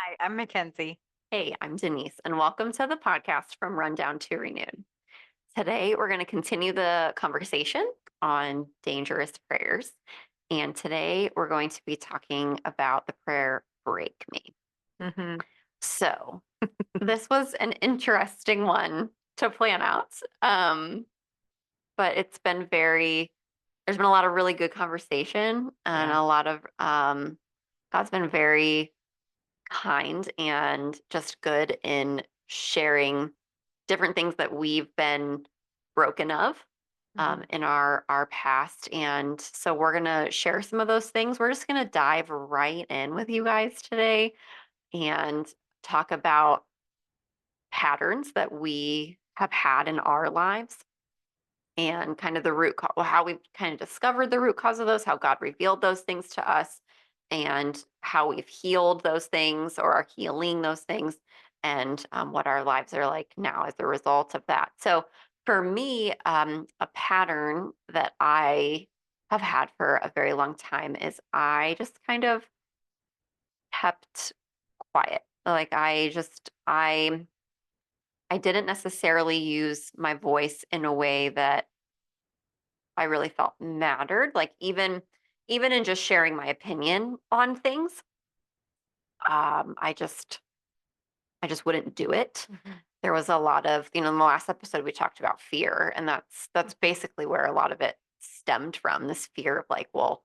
Hi, I'm Mackenzie. Hey, I'm Denise, and welcome to the podcast from Rundown to Renewed. Today, we're going to continue the conversation on dangerous prayers. And today, we're going to be talking about the prayer, Break Me. Hmm. So, this was an interesting one to plan out, but there's been a lot of really good conversation and Yeah. a lot of, God's been very kind and just good in sharing different things that we've been broken of Hmm. in our past. And so we're gonna share some of those things. We're just gonna dive right in with you guys today and talk about patterns that we have had in our lives and kind of the how we've kind of discovered the root cause of those, how God revealed those things to us, and how we've healed those things or are healing those things, and what our lives are like now as a result of that. So, for me, a pattern that I have had for a very long time is I just kind of kept quiet. Like I didn't necessarily use my voice in a way that I really felt mattered. Like even in just sharing my opinion on things, I just wouldn't do it. Hmm. There was a lot of, in the last episode we talked about fear, and that's basically where a lot of it stemmed from, this fear of like, well,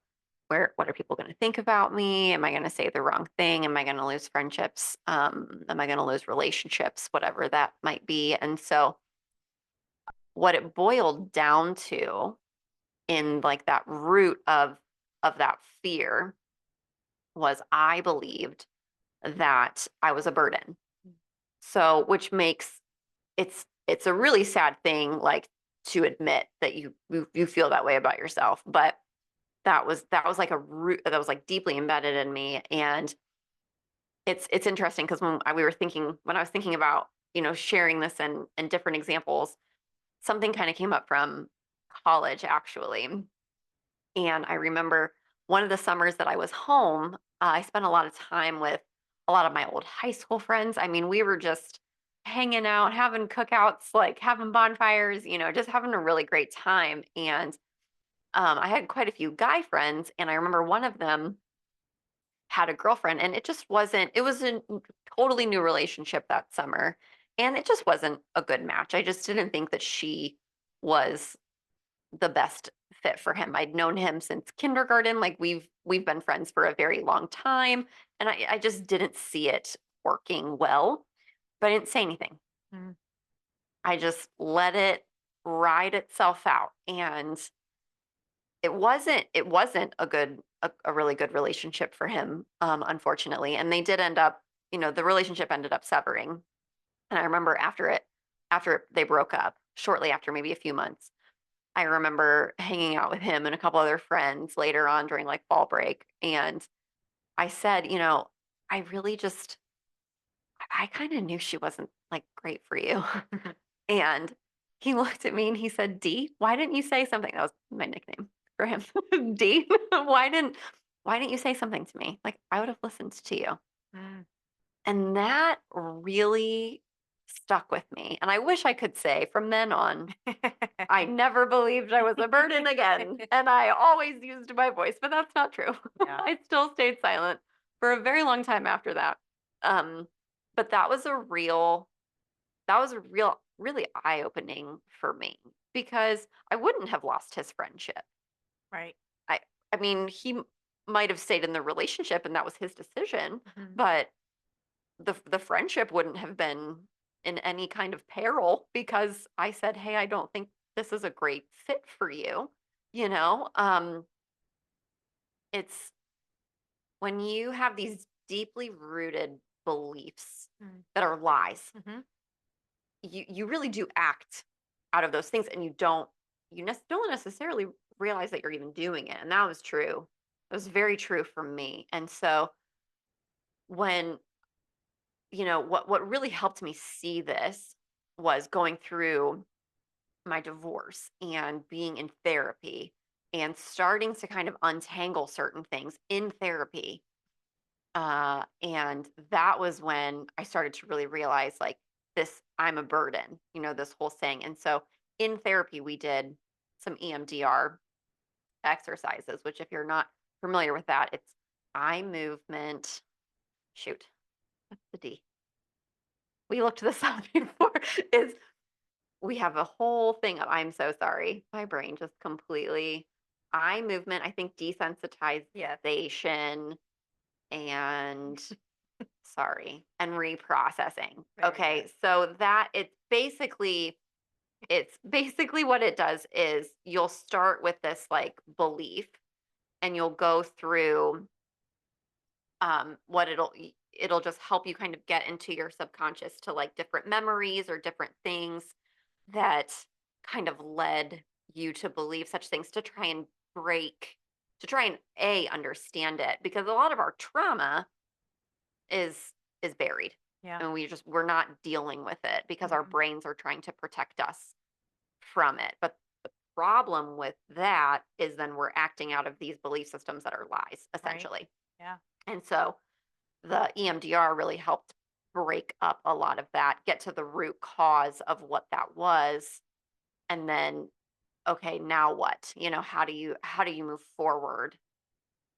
what are people going to think about me? Am I going to say the wrong thing? Am I going to lose friendships? Am I going to lose relationships? Whatever that might be. And so what it boiled down to in like that root of that fear was I believed that I was a burden. So which makes it's a really sad thing like to admit that you feel that way about yourself, but that was like a root that was like deeply embedded in me. And it's interesting because when I was thinking about sharing this and different examples, something kind of came up from college actually. And I remember one of the summers that I was home, I spent a lot of time with a lot of my old high school friends. I mean, we were just hanging out, having cookouts, like having bonfires, just having a really great time. And I had quite a few guy friends, and I remember one of them had a girlfriend, and it was a totally new relationship that summer. And it just wasn't a good match. I just didn't think that she was the best fit for him. I'd known him since kindergarten, like we've been friends for a very long time, and I just didn't see it working well, but I didn't say anything. Hmm. I just let it ride itself out, and it wasn't a really good relationship for him, unfortunately, and they did end up, the relationship ended up severing. And I remember after they broke up, shortly after, maybe a few months, I remember hanging out with him and a couple other friends later on during like fall break. And I said, I really just, I kind of knew she wasn't like great for you. And he looked at me and he said, D, why didn't you say something? That was my nickname for him. D, why didn't you say something to me? Like I would have listened to you. Mm. And that really stuck with me. And I wish I could say from then on, I never believed I was a burden again, and I always used my voice, but that's not true. Yeah. I still stayed silent for a very long time after that. Um, but that was a real really eye-opening for me because I wouldn't have lost his friendship. Right. I I mean, might have stayed in the relationship and that was his decision, Hmm. but the friendship wouldn't have been in any kind of peril because I said, "Hey, I don't think this is a great fit for you." You know, it's when you have these deeply rooted beliefs that are lies, Hmm. you really do act out of those things, and don't necessarily realize that you're even doing it. And that was true. It was very true for me. And so when what really helped me see this was going through my divorce and being in therapy and starting to kind of untangle certain things in therapy. And that was when I started to really realize like this, I'm a burden, this whole thing. And so in therapy, we did some EMDR exercises, which if you're not familiar with that, it's eye movement. Shoot, what's the D? We looked this up before. Is we have a whole thing of, I'm so sorry. My brain just completely eye movement, I think Yes. desensitization and sorry, and reprocessing. Very Okay, good. so that it's basically what it does is you'll start with this like belief and you'll go through what it'll just help you kind of get into your subconscious to like different memories or different things that kind of led you to believe such things to try and break to try and understand it because a lot of our trauma is buried Yeah. and we're not dealing with it because our Mhm. brains are trying to protect us from it. But the problem with that is then we're acting out of these belief systems that are lies Right. essentially. Yeah. And so the EMDR really helped break up a lot of that, get to the root cause of what that was, and then okay, now what? How do you move forward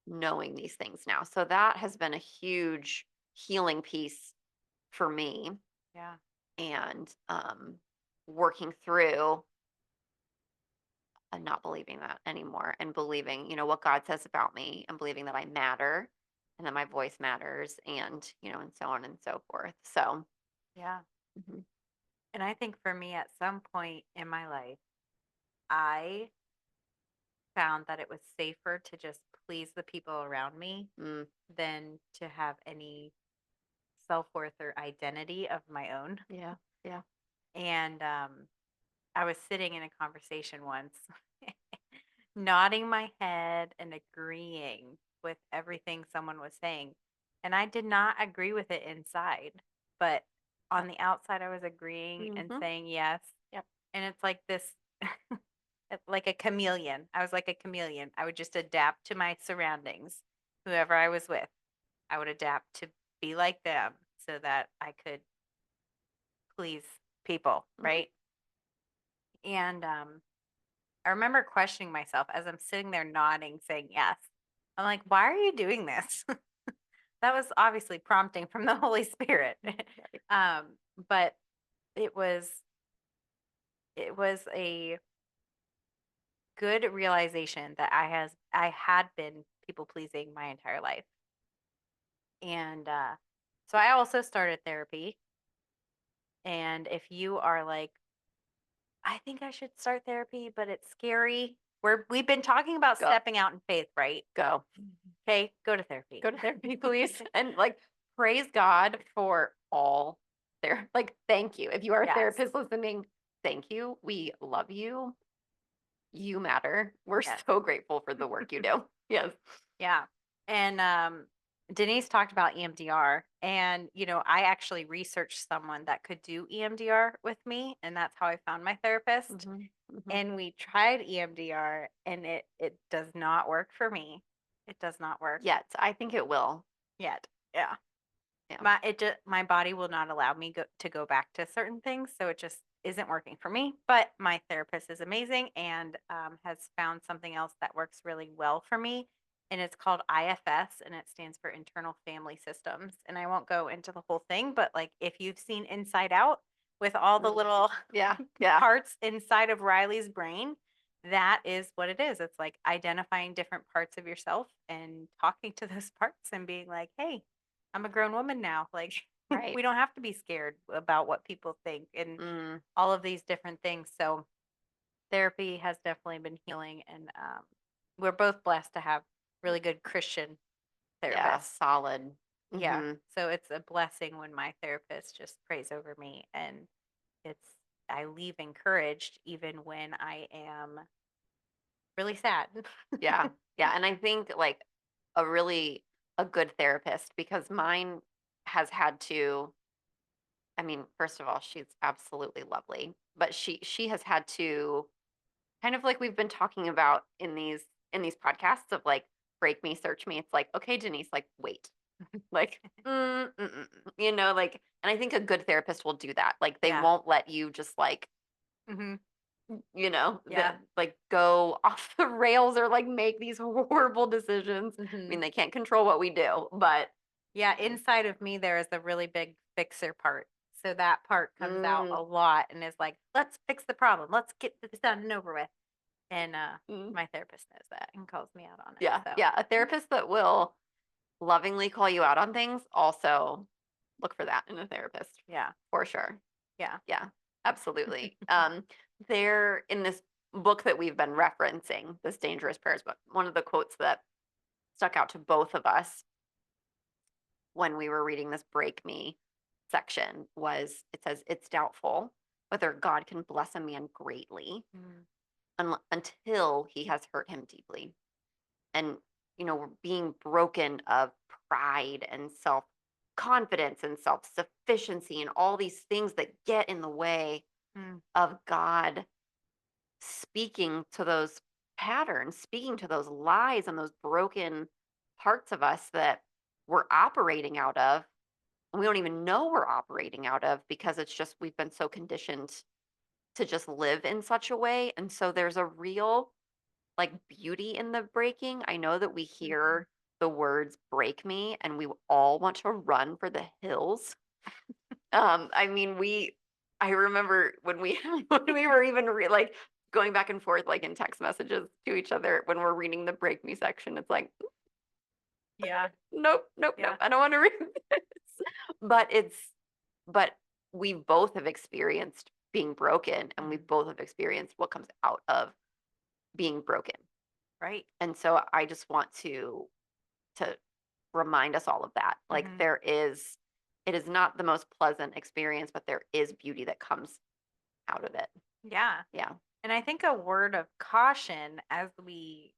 knowing these things now? So that has been a huge healing piece for me Yeah. and working through and not believing that anymore and believing, what God says about me and believing that I matter and that my voice matters and so on and so forth. So, Yeah. mhm. And I think for me, at some point in my life, I found that it was safer to just please the people around me Mm, than to have any self worth or identity of my own. yeah, yeah. And I was sitting in a conversation once, nodding my head and agreeing with everything someone was saying. And I did not agree with it inside, but on the outside, I was agreeing and Mm-hmm. saying yes. Yep. And it's like this, like a chameleon. I was like a chameleon. I would just adapt to my surroundings, whoever I was with. I would adapt to be like them so that I could please people, Hmm. right? And I remember questioning myself as I'm sitting there nodding, saying yes. I'm like, why are you doing this? That was obviously prompting from the Holy Spirit. Right. um, but it was it was a good realization that I had been people pleasing my entire life. And so I also started therapy. And if you are like, I think I should start therapy, but it's scary. We've been talking about Go, stepping out in faith, right? go, Okay, go to therapy. go to therapy, please. And like, praise God for all there. Like, thank you. If you are a Yes. therapist listening, thank you. We love you. You matter. We're Yes. so grateful for the work you do. Yes. Yeah. And Denise talked about EMDR. And, I actually researched someone that could do EMDR with me. And that's how I found my therapist. Hmm. Hmm. And we tried EMDR and it does not work for me. It does not work Yet, I think it will. yet. Yeah. Yeah. My body will not allow me to go back to certain things. So it just isn't working for me. But my therapist is amazing and has found something else that works really well for me. And it's called IFS and it stands for Internal Family Systems. And I won't go into the whole thing, but like if you've seen Inside Out with all the Mm. little Yeah. Yeah. parts inside of Riley's brain, that is what it is. It's like identifying different parts of yourself and talking to those parts and being like, hey, I'm a grown woman now. Like, Right. we don't have to be scared about what people think and Mm, all of these different things. So, therapy has definitely been healing. And we're both blessed to have really good Christian yeah. therapists. Solid. Yeah. Hmm. So, it's a blessing when my therapist just prays over me. And it's, I leave encouraged even when I am really sad. Yeah. Yeah. And I think like a good therapist because mine has had to, I mean, first of all, she's absolutely lovely, but she has had to kind of like we've been talking about in these podcasts of like break me, search me. It's like, okay, Denise, like wait. Like, like, and I think a good therapist will do that. Like, they Yeah. won't let you just like, Hmm. that Yeah. like go off the rails or like make these horrible decisions. I Hmm. mean, they can't control what we do, but Yeah. Inside of me, there is a really big fixer part. So that part comes out mm, a lot and is like, let's fix the problem. Let's get this done and over with. And mm, my therapist knows that and calls me out on it. yeah, So yeah, a therapist that will lovingly call you out on things, also look for that in a therapist yeah. for sure. Yeah. Yeah, absolutely. There in this book that we've been referencing, this Dangerous Prayers book, one of the quotes that stuck out to both of us when we were reading this Break Me section was it says, "It's doubtful whether God can bless a man greatly Mm. until he has hurt him deeply." And, we're being broken of pride and self confidence and self sufficiency and all these things that get in the way Mm. of God speaking to those patterns, speaking to those lies and those broken parts of us that we're operating out of. And we don't even know we're operating out of because it's just we've been so conditioned to just live in such a way. And so there's a real like beauty in the breaking. I know that we Mhm. hear the words break me and we all want to run for the hills. I mean, I remember when we when we were even like going back and forth like in text messages to each other when we're reading the break me section. It's like, Yeah. nope, nope, nope. Yeah. I don't want to read this. But but we both have experienced being broken and we Mhm. both have experienced what comes out of being broken. Right. And so I just want to remind us all of that. Like Hmm. it is not the most pleasant experience, but there is beauty that comes out of it. Yeah. Yeah. And I think a word of caution as we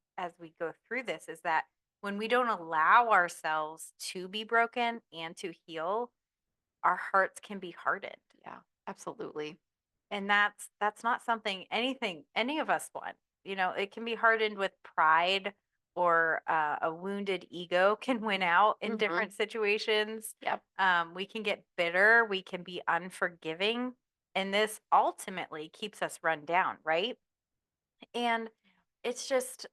go through this is that when we don't allow ourselves to be broken and to heal, our hearts can be hardened. Yeah. Absolutely. And that's not something anything any of us want. It can be hardened with pride or a wounded ego can win out in Hmm. different situations. Yep. We can get bitter, we can be unforgiving, and this ultimately keeps us run down, right? And it's just,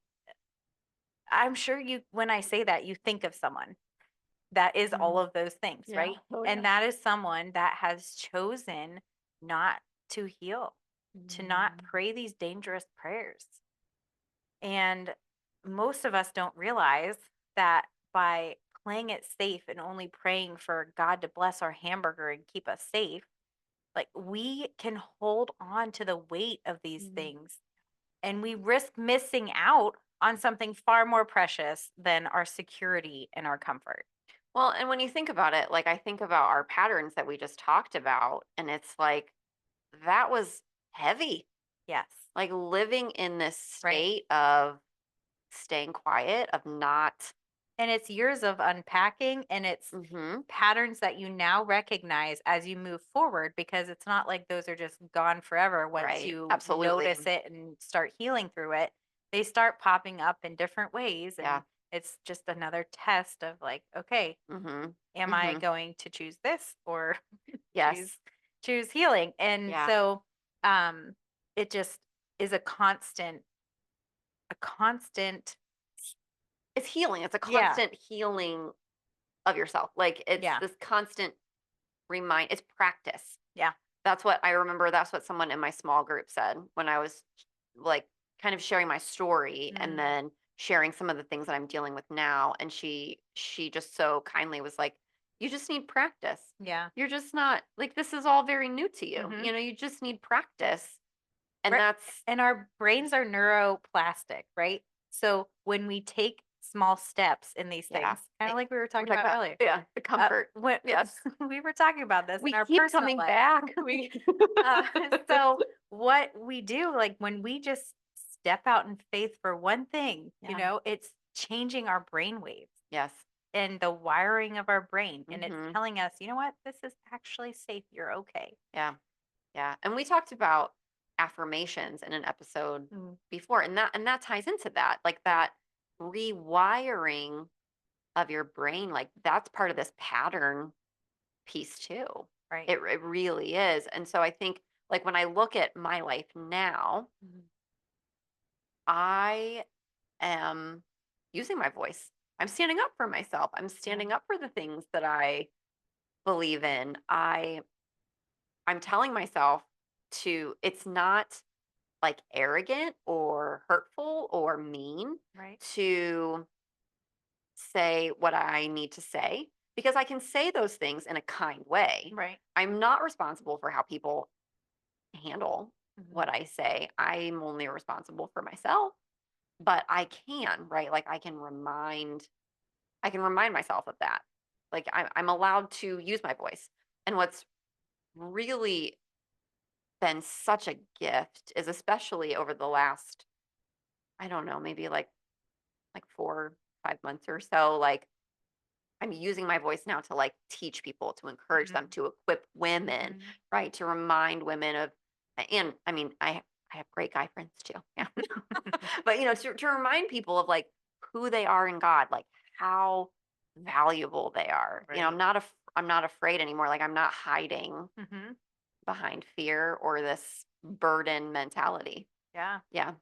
I'm sure when I say that, you think of someone that is all Mm. of those things, Yeah. right? Oh And yeah. that is someone that has chosen not to heal, to not Mm. pray these dangerous prayers. And most of us don't realize that by playing it safe and only praying for God to bless our hamburger and keep us safe, like we can hold on to the weight of these Mm. things and we risk missing out on something far more precious than our security and our comfort. Well, and when you think about it, like I think about our patterns that we just talked about, and it's like that was heavy. Yes. Like living in this Right. state of staying quiet, of not. And it's years of unpacking and it's Hmm. patterns that you now recognize as you move forward because it's not like those are just gone forever once Right. you Absolutely. notice it and start healing through it. They start popping up in different ways Yeah. and it's just another test of like, okay, Hmm. am I Hmm. going to choose this or choose Yes. choose healing? And Yeah. so um it just is a constant It's healing. It's a yeah, constant healing of yourself. Like it's yeah, this constant it's practice. yeah. That's what I remember. That's what someone in my small group said when I was like kind of sharing my story and Mm, then sharing some of the things that I'm dealing with now. And she just so kindly was like, you just need practice. yeah. You're just not like this is all very new to you. Hmm. You just need practice. And Right. that's And our brains are neuroplastic, right? So when we take small steps in these yeah. things, kind I- of like we were We're talking talking about about earlier, the comfort. when Yes. we were talking about this in We our keep personal coming life. back. We Uh, so what we do, like when we just step out in faith for one thing, yeah. it's changing our brain waves Yes. and the wiring of our brain, and it's Hmm. telling us, you know what, this is actually safe. You're okay. Yeah. Yeah. And we talked about affirmations in an episode Mm, before, and that ties into that, like that rewiring of your brain, like that's part of this pattern piece too. Right. It really is. And so I think like when I look at my life now, Mhm. I am using my voice. I'm standing up for myself. I'm Yeah. standing up for the things that I believe in. I'm telling myself to it's not like arrogant or hurtful or mean Right. to say what I need to say because I can say those things in a kind way. Right. I'm not responsible for how people handle Mhm. what I say. I'm only responsible for myself, but I can, right? Like I can remind myself of that. Like I'm allowed to use my voice. And what's really been such a gift is especially over the last, I don't know, maybe like 4, 5 months or so, like I'm using my voice now to like teach people, to encourage them, Mhm. to equip women, Mhm. right? To remind women of, and I mean, I have great guy friends too. Yeah. But to remind people of like who they are in God, like how valuable they are. Right. I'm not afraid anymore. Like I'm not hiding Mhm. behind fear or this burden mentality. Yeah. Yeah.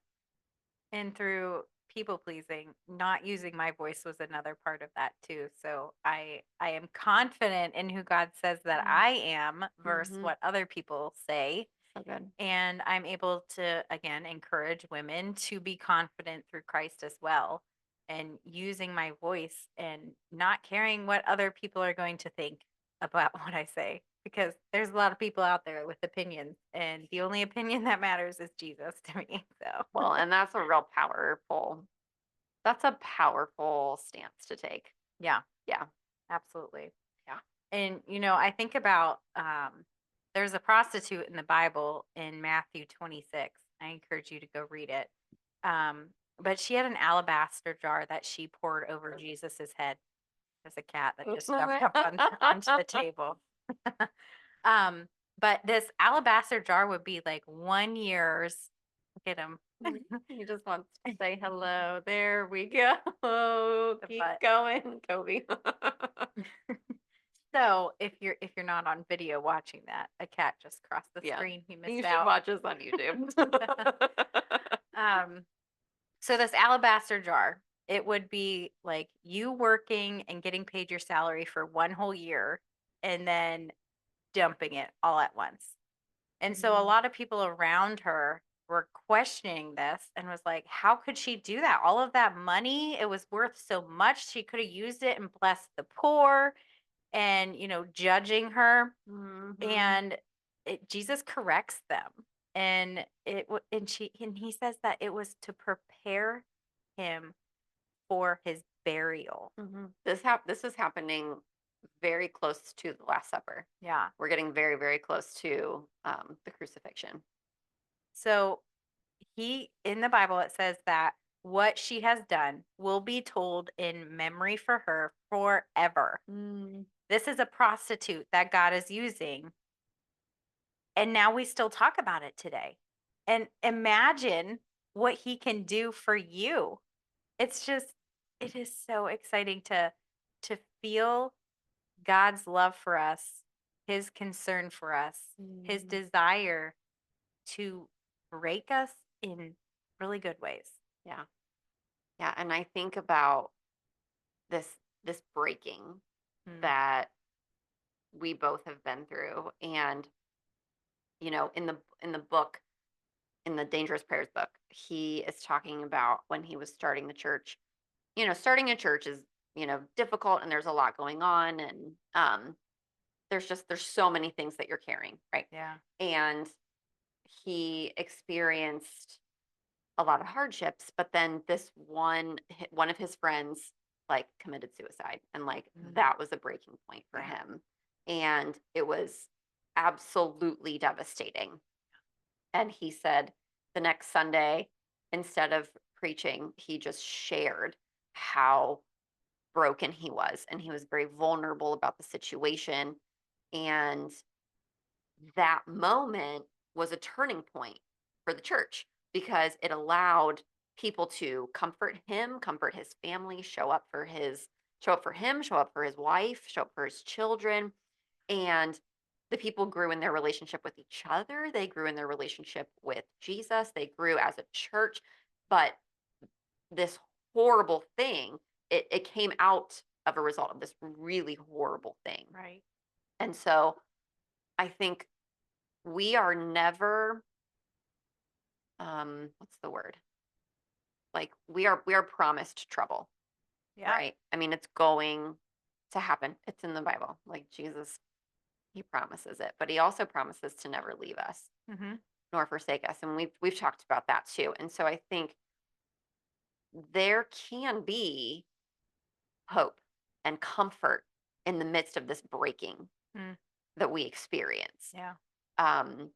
And through people pleasing, not using my voice was another part of that too. So I am confident in who God says that I am versus Mm-hmm. what other people say. So good. And I'm able to again encourage women to be confident through Christ as well, and using my voice and not caring what other people are going to think about what I say, because there's a lot of people out there with opinions, and the only opinion that matters is Jesus to me. So Well, and that's a powerful stance to take. yeah, Yeah. absolutely. Yeah. And I think about there's a prostitute in the Bible in Matthew 26. I encourage you to go read it. But she had an alabaster jar that she poured over Jesus's head. There's a cat that just jumped up onto the table. um, but this alabaster jar would be like 1 year's. Look at him. He just wants to say hello. There we go. The Keep butt. going, Kobe. So if you're not on video watching that, a cat just crossed the Yeah. screen. He You missed should out. watch us on YouTube. um, so this alabaster jar, it would be like you working and getting paid your salary for one whole year and then dumping it all at once. And so a Mhm. lot of people around her were questioning this and was like, how could she do that? All of that money, it was worth so much. She could have used it and blessed the poor and, judging her. Mhm. And Jesus corrects them. And he says that it was to prepare him for his burial. Mhm. This is happening very close to the Last Supper. Yeah. We're getting very, very close to the crucifixion. So he in the Bible it says that what she has done will be told in memory for her forever. Mm. This is a prostitute that God is using, and now we still talk about it today. And imagine what he can do for you. It is so exciting to feel God's love for us, his concern for us, his Mm. desire to break us in really good ways. Yeah. Yeah. And I think about this this breaking Mm. that we both have been through. And, in the book, in the Dangerous Prayers book, he is talking about when he was starting the church. Starting a church is, difficult and there's a lot going on and there's so many things that you're carrying, right? Yeah. And he experienced a lot of hardships, but then one of his friends like committed suicide and like Mm. that was a breaking point for Yeah. him. And it was absolutely devastating. And he said the next Sunday, instead of preaching, he just shared how broken he was. And he was very vulnerable about the situation. And that moment was a turning point for the church because it allowed people to comfort him, comfort his family, show up for his show up for him, show up for his wife, show up for his children. And the people grew in their relationship with each other. They grew in their relationship with Jesus. They grew as a church. But this horrible thing, it came out of a result of this really horrible thing. Right. And so I think we are never, what's the word? Like we are promised trouble, Yeah. right? I mean, it's going to happen. It's in the Bible. Like Jesus, he promises it, but he also promises to never leave us Mm-hmm. nor forsake us. And we've talked about that too. And so I think there can be hope and comfort in the midst of this breaking Mm. that we experience. Yeah. Um,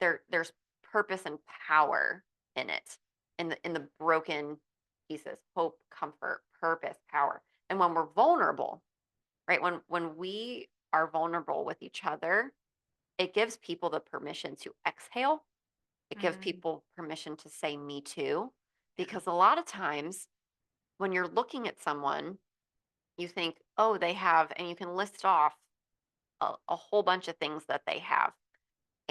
there's purpose and power in it, in the broken pieces, hope, comfort, purpose, power. And when we're vulnerable, right? When we are vulnerable with each other, it gives people the permission to exhale. It gives Mm. people permission to say me too. Yeah. Because a lot of times when you're looking at someone, you think, oh, they have, and you can list off a whole bunch of things that they have.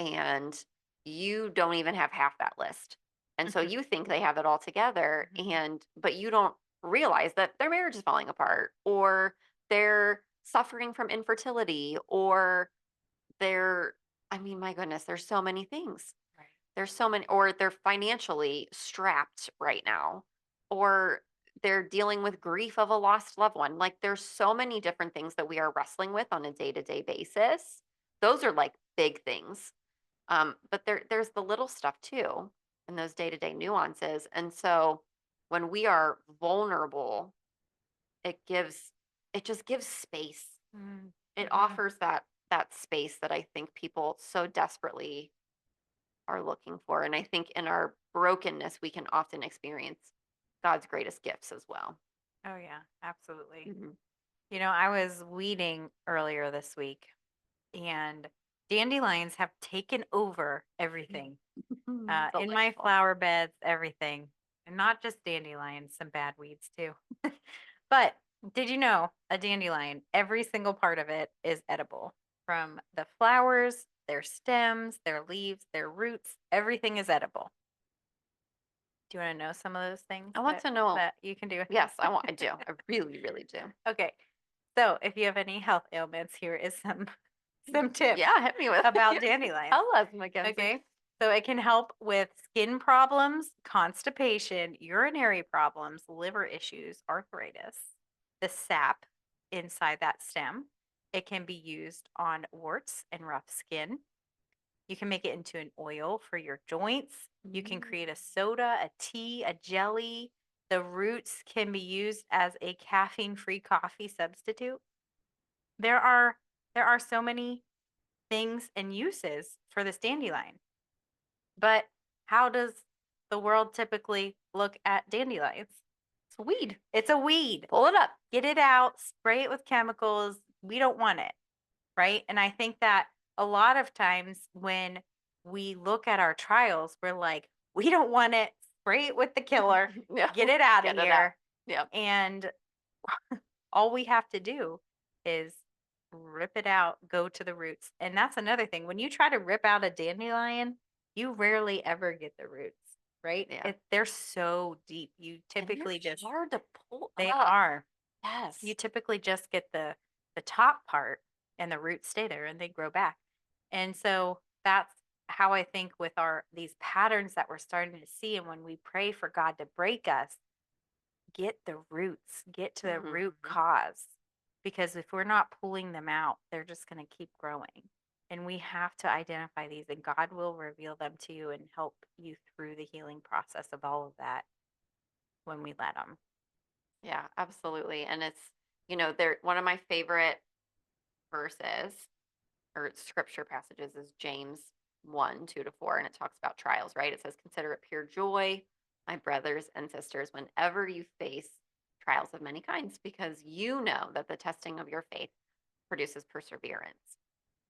And you don't even have half that list. And so you think they have it all together, Mhm. and but you don't realize that their marriage is falling apart, or they're suffering from infertility, or they're, I mean, my goodness, there's so many things. Right. There's so many, or they're financially strapped right now, or they're dealing with grief of a lost loved one. Like there's so many different things that we are wrestling with on a day-to-day basis. Those are like big things. But there's the little stuff too, and those day-to-day nuances. And so when we are vulnerable, it gives it just gives space. Mm. It Mhm. offers that space that I think people so desperately are looking for. And I think in our brokenness, we can often experience God's greatest gifts as well. Oh yeah, absolutely. Mhm. I was weeding earlier this week, and dandelions have taken over everything. In my Delightful. flower beds, everything. And not just dandelions, some bad weeds too. But did you know a dandelion, every single part of it is edible? From the flowers, their stems, their leaves, their roots, everything is edible. Do you want to know some of those things I want that to know. you can do? Yes, I do. I really, really do. Okay. So, if you have any health ailments, here is some tips Yeah, hit me with about yeah, dandelions. tell us, Mackenzie. Okay. So it can help with skin problems, constipation, urinary problems, liver issues, arthritis, the sap inside that stem. It can be used on warts and rough skin. You can make it into an oil for your joints. You can create a soda, a tea, a jelly. The roots can be used as a caffeine-free coffee substitute. There are there are so many things and uses for this dandelion. But how does the world typically look at dandelions? It's a weed. It's a weed. Pull it up. Get it out, spray it with chemicals. We don't want it, right? And I think that a lot of times when we look at our trials, we're like, we don't want it. Spray it with the killer. Yeah. Get it out of Get it out. here. Yep. And all we have to do is rip it out, go to the roots. And that's another thing. When you try to rip out a dandelion, you rarely ever get the roots, right? Yeah. They're so deep. You And they're typically just, hard to pull they up. are. Yes. You typically just get the top part and the roots stay there and they grow back. And so that's how I think with our these patterns that we're starting to see. And when we pray for God to break us, get the roots, get to the root Mhm. cause. Because if we're not pulling them out, they're just going to keep growing. And we have to identify these, and God will reveal them to you and help you through the healing process of all of that when we let Him. Yeah, absolutely. And it's, they're one of my favorite verses or scripture passages is James 1:2-4, and it talks about trials, right? It says, consider it pure joy, my brothers and sisters, whenever you face trials of many kinds, because you know that the testing of your faith produces perseverance.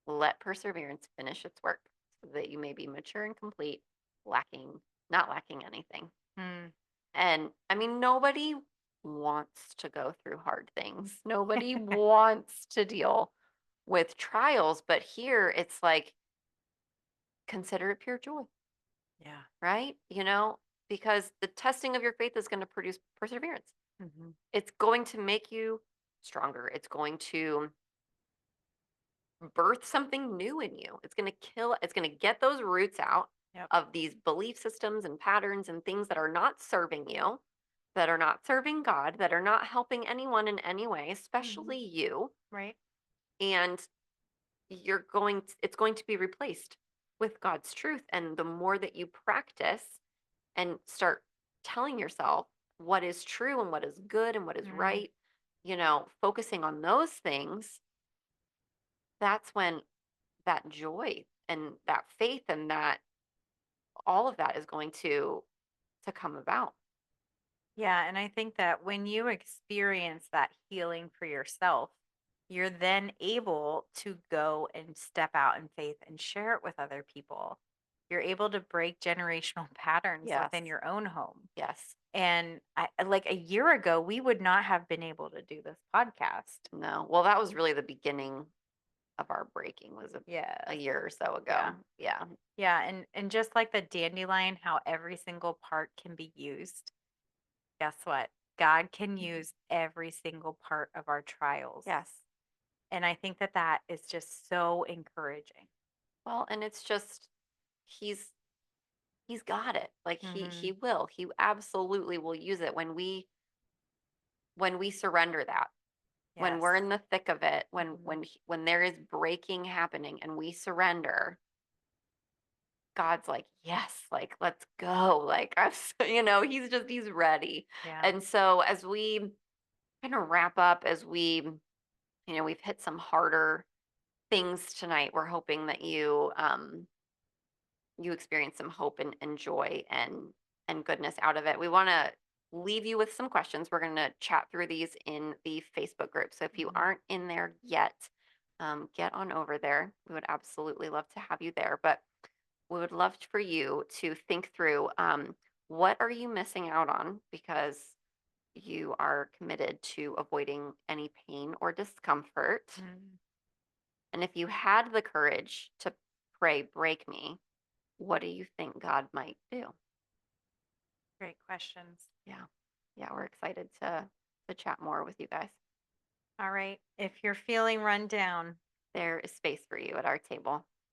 Let perseverance finish its work so that you may be mature and complete, not lacking anything. Mm, And I mean, nobody wants to go through hard things. Nobody wants to deal with trials, but here it's like, consider it pure joy, Yeah. right? Because the testing of your faith is going to produce perseverance. Hmm. It's going to make you stronger. It's going to birth something new in you. It's going to get those roots out Yep. of these belief systems and patterns and things that are not serving you, that are not serving God, that are not helping anyone in any way, Hmm. especially you. Right. And it's going to be replaced with God's truth. And the more that you practice and start telling yourself what is true and what is good and what is Mm. right, focusing on those things, that's when that joy and that faith and that all of that is going to come about. Yeah, and I think that when you experience that healing for yourself, you're then able to go and step out in faith and share it with other people. You're able to break generational patterns Yes. within your own home. Yes. And like a year ago, we would not have been able to do this podcast. No. Well, that was really the beginning of our breaking, was a Yes. year or so Yeah. ago. Yeah. Yeah. And just like the dandelion, how every single part can be used. Guess what? God can use every single part of our trials. Yes. And I think that that is just so encouraging. Well, and it's just he's he's got it. Like he Hmm. will. He absolutely will use it when we surrender that. When Yes. we're in the thick of it, Hmm. when there is breaking happening and we surrender, God's like, "Yes, like let's go." Like he's ready. Yeah. And so as we kind of wrap up, as we've hit some harder things tonight, we're hoping that you experience some hope and joy and goodness out of it. We want to leave you with some questions. We're going to chat through these in the Facebook group. So if you Hmm. aren't in there yet, get on over there. We would absolutely love to have you there. But we would love for you to think through, what are you missing out on because you are committed to avoiding any pain or discomfort. Hmm. And if you had the courage to pray, break me, what do you think God might do? Great questions. Yeah. Yeah, we're excited to chat more with you guys. All right. If you're feeling run down, There is space for you at our table.